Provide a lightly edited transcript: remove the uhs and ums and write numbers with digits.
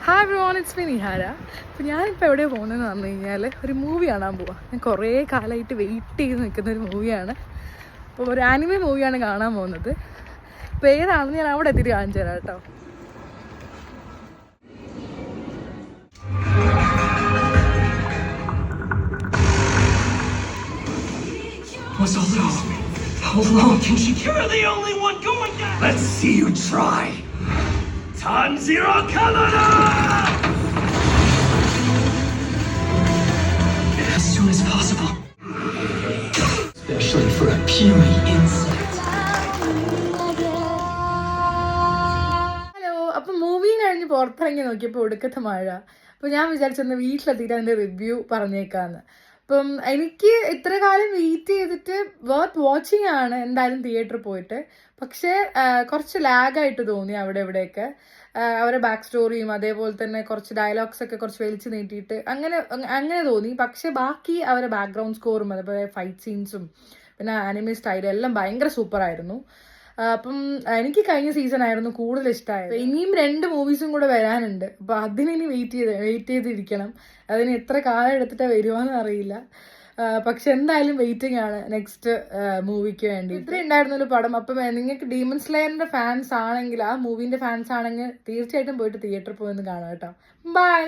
Hi everyone, it's me Nihara. അപ്പോൾ ഞാനിപ്പോൾ എവിടെയാണ് പോകുന്നതെന്ന് പറഞ്ഞു കഴിഞ്ഞാൽ ഒരു മൂവി കാണാൻ പോവാം. ഞാൻ കുറേ കാലമായിട്ട് വെയിറ്റ് ചെയ്ത് നിൽക്കുന്ന ഒരു മൂവിയാണ്. അപ്പോൾ ഒരു ആനിമേ മൂവിയാണ് കാണാൻ പോകുന്നത്. അപ്പോൾ ഏതാണെന്ന് ഞാൻ അവിടെ എത്തിയിട്ട് കാണിച്ചു തരാം കേട്ടോ. How long can she? You're the only one going down. Let's see you try. Tanjiro Kamada! As soon as possible. Especially for a puny insect. Hello, അപ്പോൾ മൂവിയും കഴിഞ്ഞ് പുറത്തിറങ്ങി നോക്കിയപ്പോൾ ഒടുക്കത്തെ മഴ. അപ്പോൾ ഞാൻ വിചാരിച്ചൊന്ന് വീട്ടിലെത്തിയിട്ട് അതിൻ്റെ റിവ്യൂ പറഞ്ഞേക്കാന്ന്. അപ്പം എനിക്ക് ഇത്ര കാലം വെയിറ്റ് ചെയ്തിട്ട് വർത്ത് വാച്ചിങ് ആണ് എന്തായാലും തിയേറ്ററിൽ പോയിട്ട്. പക്ഷേ കുറച്ച് ലാഗായിട്ട് തോന്നി അവിടെ ഇവിടെയൊക്കെ. അവരുടെ ബാക്ക് സ്റ്റോറിയും അതേപോലെ തന്നെ കുറച്ച് ഡയലോഗ്സ് ഒക്കെ കുറച്ച് വലിച്ചു നീട്ടിയിട്ട് അങ്ങനെ തോന്നി. പക്ഷേ ബാക്കി അവരുടെ ബാക്ക്ഗ്രൗണ്ട് സ്കോറും അതേപോലെ ഫൈറ്റ് സീൻസും പിന്നെ ആനിമേ സ്റ്റൈലും എല്ലാം ഭയങ്കര സൂപ്പറായിരുന്നു. അപ്പം എനിക്ക് കഴിഞ്ഞ സീസൺ ആയിരുന്നു കൂടുതൽ ഇഷ്ടമായത്. ഇനിയും 2 മൂവീസും കൂടെ വരാനുണ്ട്. അപ്പോൾ അതിനി വെയിറ്റ് ചെയ്തിരിക്കണം. അതിന് എത്ര കാലം എടുത്തിട്ടാണ് വരുവാന്ന് അറിയില്ല. പക്ഷെ എന്തായാലും വെയിറ്റിംഗ് ആണ് നെക്സ്റ്റ് മൂവിക്ക് വേണ്ടി. ഇത്രയും ഉണ്ടായിരുന്നൊരു പടം. അപ്പം നിങ്ങൾക്ക് ഡീമൺ സ്ലെയറിന്റെ ഫാൻസ് ആണെങ്കിൽ, ആ മൂവിന്റെ ഫാൻസ് ആണെങ്കിൽ തീർച്ചയായിട്ടും പോയിട്ട് തിയേറ്ററിൽ പോയെന്ന് കാണാം കേട്ടോ. ബൈ.